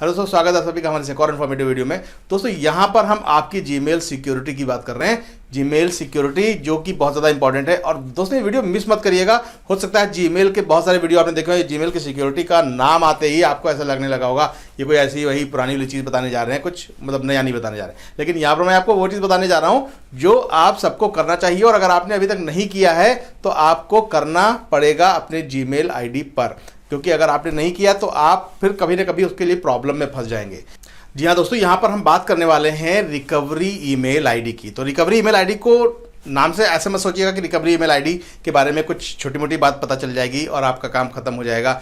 Hello दोस्तों, स्वागत है सभी का हमारे एक और इन्फॉर्मेटिव वीडियो में। दोस्तों यहाँ पर हम आपकी जीमेल सिक्योरिटी की बात कर रहे हैं। जीमेल सिक्योरिटी जो कि बहुत ज़्यादा इंपॉर्टेंट है। और दोस्तों ये वीडियो मिस मत करिएगा। हो सकता है जीमेल के बहुत सारे वीडियो आपने देखे होंगे, जीमेल की सिक्योरिटी का नाम आते ही आपको ऐसा लगने लगा होगा ये कोई ऐसी वही पुरानी वाली चीज़ बताने जा रहे हैं, कुछ मतलब नया नहीं बताने जा रहे हैं। लेकिन यहाँ पर मैं आपको वो चीज़ बताने जा रहा हूँ जो आप सबको करना चाहिए, और अगर आपने अभी तक नहीं किया है तो आपको करना पड़ेगा अपने जीमेल आईडी पर, क्योंकि अगर आपने नहीं किया तो आप फिर कभी ना कभी उसके लिए प्रॉब्लम में फंस जाएंगे। जी हाँ दोस्तों, यहाँ पर हम बात करने वाले हैं रिकवरी ईमेल आईडी की। तो रिकवरी ईमेल आईडी को नाम से ऐसे मत सोचिएगा कि रिकवरी ईमेल आईडी के बारे में कुछ छोटी मोटी बात पता चल जाएगी और आपका काम खत्म हो जाएगा।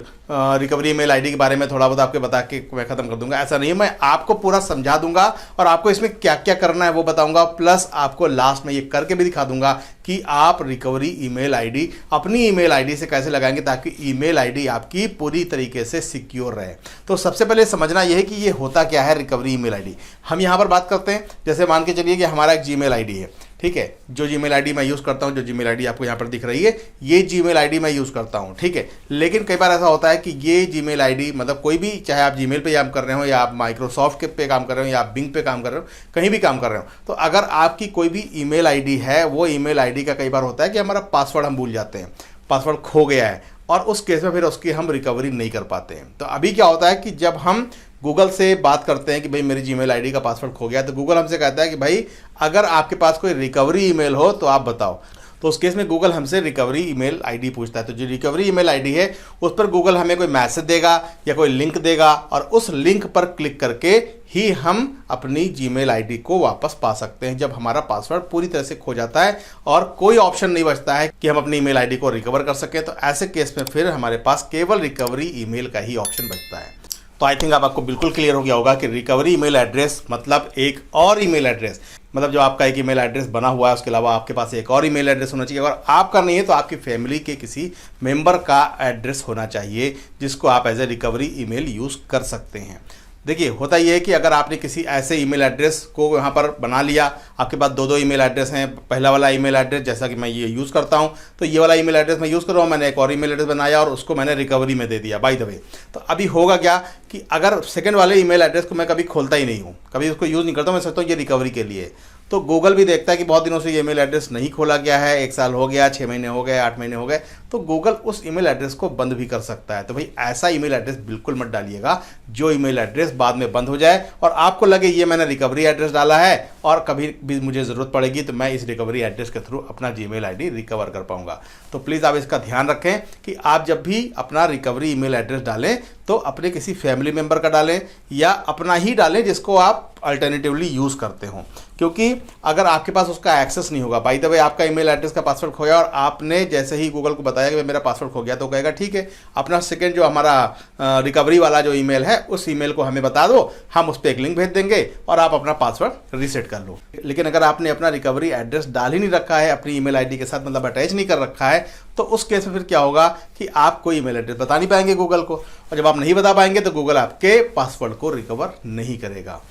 रिकवरी ईमेल आईडी के बारे में थोड़ा बहुत आपको बता के मैं खत्म कर दूंगा, ऐसा नहीं है। मैं आपको पूरा समझा दूंगा और आपको इसमें क्या क्या करना है वो बताऊंगा, प्लस आपको लास्ट में ये करके भी दिखा दूंगा कि आप रिकवरी ईमेल आईडी अपनी ईमेल आईडी से कैसे लगाएंगे ताकि ईमेल आईडी आपकी पूरी तरीके से सिक्योर रहे। तो सबसे पहले समझना यह है कि ये होता क्या है रिकवरी ईमेल आईडी। हम यहाँ पर बात करते हैं, जैसे मान के चलिए कि हमारा एक जीमेल आईडी है, ठीक है। जो जीमेल आईडी मैं यूज़ करता हूँ, जो जीमेल आईडी आपको यहाँ पर दिख रही है, ये जीमेल आईडी मैं यूज़ करता हूँ, ठीक है। लेकिन कई बार ऐसा होता है कि ये जीमेल आईडी मतलब कोई भी, चाहे आप जीमेल पे काम कर रहे हो या आप माइक्रोसॉफ्ट पे काम कर रहे हो या आप बिंग पे काम कर रहे हो, कहीं भी काम कर रहे हो, तो अगर आपकी कोई भी ईमेल आईडी है, वो ईमेल आईडी का कई बार होता है कि हमारा पासवर्ड हम भूल जाते हैं, पासवर्ड खो गया है, और उस केस में फिर उसकी हम रिकवरी नहीं कर पाते हैं। तो अभी क्या होता है कि जब हम गूगल से बात करते हैं कि भाई मेरी जीमेल आईडी का पासवर्ड खो गया, तो गूगल हमसे कहता है कि भाई अगर आपके पास कोई रिकवरी ईमेल हो तो आप बताओ। तो उस केस में गूगल हमसे रिकवरी ईमेल आईडी पूछता है। तो जो रिकवरी ईमेल आईडी है उस पर गूगल हमें कोई मैसेज देगा या कोई लिंक देगा, और उस लिंक पर क्लिक करके ही हम अपनी जीमेल आईडी को वापस पा सकते हैं जब हमारा पासवर्ड पूरी तरह से खो जाता है और कोई ऑप्शन नहीं बचता है कि हम अपनी ईमेल आईडी को रिकवर कर सकें। तो ऐसे केस में फिर हमारे पास केवल रिकवरी ईमेल का ही ऑप्शन बचता है। तो आई थिंक आपको बिल्कुल क्लियर हो गया होगा कि रिकवरी ईमेल एड्रेस मतलब एक और ईमेल एड्रेस, मतलब जो आपका एक ईमेल एड्रेस बना हुआ है उसके अलावा आपके पास एक और ईमेल एड्रेस होना चाहिए। अगर आपका नहीं है तो आपकी फैमिली के किसी मेंबर का एड्रेस होना चाहिए जिसको आप as a recovery email use कर सकते हैं। देखिए होता यह है कि अगर आपने किसी ऐसे ईमेल एड्रेस को यहाँ पर बना लिया, आपके पास दो ईमेल एड्रेस हैं, पहला वाला ईमेल एड्रेस जैसा कि मैं ये यूज़ करता हूँ, तो ये वाला ईमेल एड्रेस मैं यूज़ कर रहा हूँ, मैंने एक और ईमेल एड्रेस बनाया और उसको मैंने रिकवरी में दे दिया बाय द वे। तो अभी होगा क्या कि अगर सेकंड वाले ईमेल एड्रेस को मैं कभी खोलता ही नहीं हूँ, कभी उसको यूज़ नहीं करता हूँ, मैं सोचता हूँ ये रिकवरी के लिए, तो गूगल भी देखता है कि बहुत दिनों से ये ईमेल एड्रेस नहीं खोला गया है, 1 साल हो गया, 6 महीने हो गए, 8 महीने हो गए, तो गूगल उस ईमेल एड्रेस को बंद भी कर सकता है। तो भाई ऐसा ईमेल एड्रेस बिल्कुल मत डालिएगा जो ईमेल एड्रेस बाद में बंद हो जाए और आपको लगे ये मैंने रिकवरी एड्रेस डाला है और कभी भी मुझे ज़रूरत पड़ेगी तो मैं इस रिकवरी एड्रेस के थ्रू अपना जीमेल आईडी रिकवर कर पाऊंगा। तो प्लीज़ आप इसका ध्यान रखें कि आप जब भी अपना रिकवरी ईमेल एड्रेस डालें तो अपने किसी फैमिली मेम्बर का डालें या अपना ही डालें जिसको आप अल्टरनेटिवली यूज़ करते हो, क्योंकि अगर आपके पास उसका एक्सेस नहीं होगा, बाय द वे आपका ईमेल एड्रेस का पासवर्ड खोया और आपने जैसे ही गूगल को बताया कि मेरा पासवर्ड खो गया, तो कहेगा ठीक है अपना सेकंड जो हमारा रिकवरी वाला जो ईमेल है उस ईमेल को हमें बता दो, हम उस पर एक लिंक भेज देंगे और आप अपना पासवर्ड रीसेट कर लो। लेकिन अगर आपने अपना रिकवरी एड्रेस डाल ही नहीं रखा है अपनी ईमेल आईडी के साथ, मतलब अटैच नहीं कर रखा है, तो उस केस में फिर क्या होगा कि आप कोई ईमेल एड्रेस बता नहीं पाएंगे गूगल को, और जब आप नहीं बता पाएंगे तो गूगल आपके पासवर्ड को रिकवर नहीं करेगा।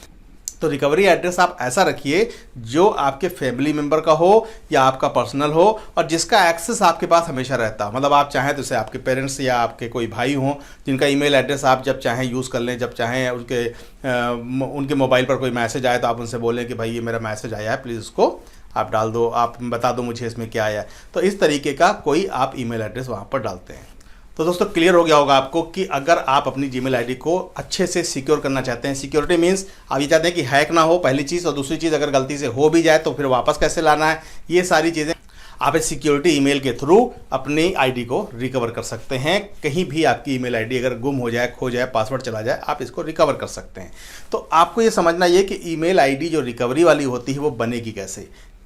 तो रिकवरी एड्रेस आप ऐसा रखिए जो आपके फैमिली मेम्बर का हो या आपका पर्सनल हो और जिसका एक्सेस आपके पास हमेशा रहता हो। मतलब आप चाहें तो इसे आपके पेरेंट्स या आपके कोई भाई हों जिनका ईमेल एड्रेस आप जब चाहें यूज़ कर लें, जब चाहें उनके मोबाइल पर कोई मैसेज आए तो आप उनसे बोलें कि भाई ये मेरा मैसेज आया है, प्लीज़ उसको आप डाल दो, आप बता दो मुझे इसमें क्या आया है। तो इस तरीके का कोई आप ईमेल एड्रेस वहाँ पर डालते हैं। तो दोस्तों क्लियर हो गया होगा आपको कि अगर आप अपनी जीमेल आईडी को अच्छे से सिक्योर करना चाहते हैं, सिक्योरिटी मीन्स आप ये चाहते हैं कि हैक ना हो पहली चीज़, और दूसरी चीज़ अगर गलती से हो भी जाए तो फिर वापस कैसे लाना है, ये सारी चीज़ें आप इस सिक्योरिटी ईमेल के थ्रू अपनी आईडी को रिकवर कर सकते हैं। कहीं भी आपकी ईमेल आईडी अगर गुम हो जाए, खो जाए, पासवर्ड चला जाए, आप इसको रिकवर कर सकते हैं। तो आपको ये समझना ये कि ईमेल आईडी जो रिकवरी वाली होती है वो बनेगी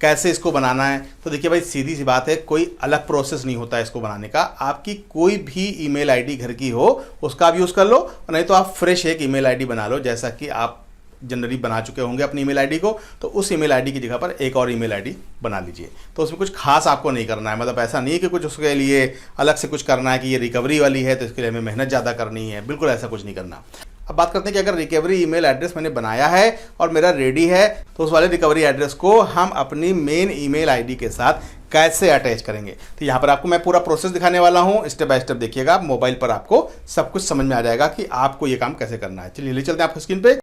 कैसे इसको बनाना है। तो देखिए भाई सीधी सी बात है, कोई अलग प्रोसेस नहीं होता है इसको बनाने का। आपकी कोई भी ईमेल आईडी घर की हो उसका आप यूज़ कर लो, और नहीं तो आप फ्रेश एक ईमेल आईडी बना लो, जैसा कि आप जनरली बना चुके होंगे अपनी ईमेल आईडी को, तो उस ईमेल आईडी की जगह पर एक और ईमेल आईडी बना लीजिए। तो उसमें कुछ खास आपको नहीं करना है, मतलब ऐसा नहीं है कि कुछ उसके लिए अलग से कुछ करना है कि ये रिकवरी वाली है तो इसके लिए हमें मेहनत ज़्यादा करनी है, बिल्कुल ऐसा कुछ नहीं करना। अब बात करते हैं कि अगर रिकवरी ईमेल एड्रेस मैंने बनाया है और मेरा रेडी है, तो उस वाले रिकवरी एड्रेस को हम अपनी मेन ईमेल आईडी के साथ कैसे अटैच करेंगे। तो यहाँ पर आपको मैं पूरा प्रोसेस दिखाने वाला हूँ, स्टेप बाय स्टेप देखिएगा, मोबाइल पर आपको सब कुछ समझ में आ जाएगा कि आपको ये काम कैसे करना है। चलिए ले चलते हैं आपको स्क्रीन पे।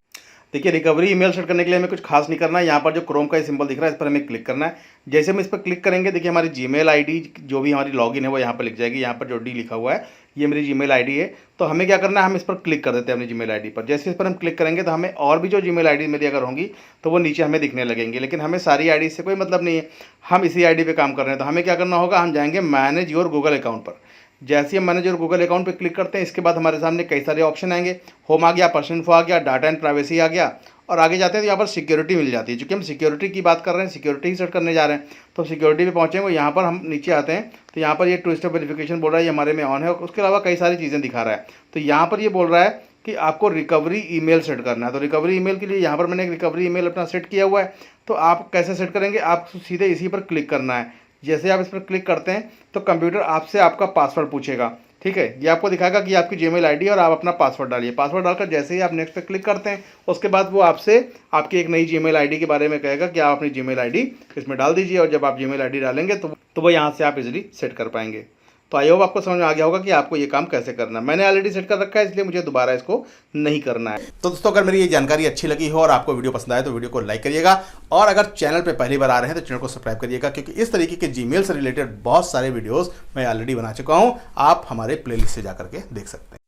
देखिए रिकवरी ईमेल सेट करने के लिए हमें कुछ खास नहीं करना है। यहाँ पर जो क्रोम का सिंबल दिख रहा है इस पर हमें क्लिक करना है। जैसे हम इस पर क्लिक करेंगे देखिए हमारी जीमेल आईडी जो भी हमारी लॉगिन है वो यहाँ पर लिख जाएगी। यहाँ पर जो डी लिखा हुआ है ये मेरी जीमेल आईडी है। तो हमें क्या करना है, हम इस पर क्लिक कर देते हैं अपनी जीमेल आईडी पर। जैसे इस पर हम क्लिक करेंगे तो हमें और भी जो जीमेल आईडी मेरी अगर होंगी तो वो नीचे हमें दिखने लगेंगे, लेकिन हमें सारी आईडी से कोई मतलब नहीं है, हम इसी आईडी पे काम कर रहे हैं। तो हमें क्या करना होगा, हम जाएंगे मैनेज योर गूगल अकाउंट पर। जैसे हम मैनेज योर गूगल अकाउंट पे क्लिक करते हैं इसके बाद हमारे सामने कई सारे ऑप्शन आएंगे। होम आ गया, पर्सनल इन्फो आ गया, डाटा एंड प्राइवेसी आ गया, और आगे जाते हैं तो यहाँ पर सिक्योरिटी मिल जाती है। क्योंकि हम सिक्योरिटी की बात कर रहे हैं, सिक्योरिटी ही सेट करने जा रहे हैं, तो सिक्योरिटी पे पहुँचेंगे। यहाँ पर हम नीचे आते हैं तो यहाँ पर ये टू स्टेप वेरिफिकेशन बोल रहा है, ये हमारे में ऑन है। उसके अलावा कई सारी चीज़ें दिखा रहा है। तो यहाँ पर ये बोल रहा है कि आपको रिकवरी ईमेल सेट करना है। तो रिकवरी ईमेल के लिए यहाँ पर मैंने एक रिकवरी ईमेल अपना सेट किया हुआ है। तो आप कैसे सेट करेंगे, आप सीधे इसी पर क्लिक करना है। जैसे आप इस पर क्लिक करते हैं तो कंप्यूटर आपसे आपका पासवर्ड पूछेगा, ठीक है। ये आपको दिखाएगा कि आपकी जीमेल आईडी और आप अपना पासवर्ड डालिए। पासवर्ड डालकर जैसे ही आप नेक्स्ट पे क्लिक करते हैं उसके बाद वो आपसे आपकी एक नई जीमेल आईडी के बारे में कहेगा कि आप अपनी जीमेल आईडी इसमें डाल दीजिए। और जब आप जीमेल आईडी डालेंगे तो वो यहाँ से आप इजीली सेट कर पाएंगे। तो आई होप आपको समझ में आ गया होगा कि आपको ये काम कैसे करना है। मैंने ऑलरेडी सेट कर रखा है इसलिए मुझे दोबारा इसको नहीं करना है। तो दोस्तों अगर मेरी ये जानकारी अच्छी लगी हो और आपको वीडियो पसंद आए तो वीडियो को लाइक करिएगा, और अगर चैनल पे पहली बार आ रहे हैं तो चैनल को सब्सक्राइब करिएगा, क्योंकि इस तरीके के जीमेल से रिलेटेड बहुत सारे वीडियोस मैं ऑलरेडी बना चुका हूँ। आप हमारे प्लेलिस्ट से जाकर के देख सकते हैं।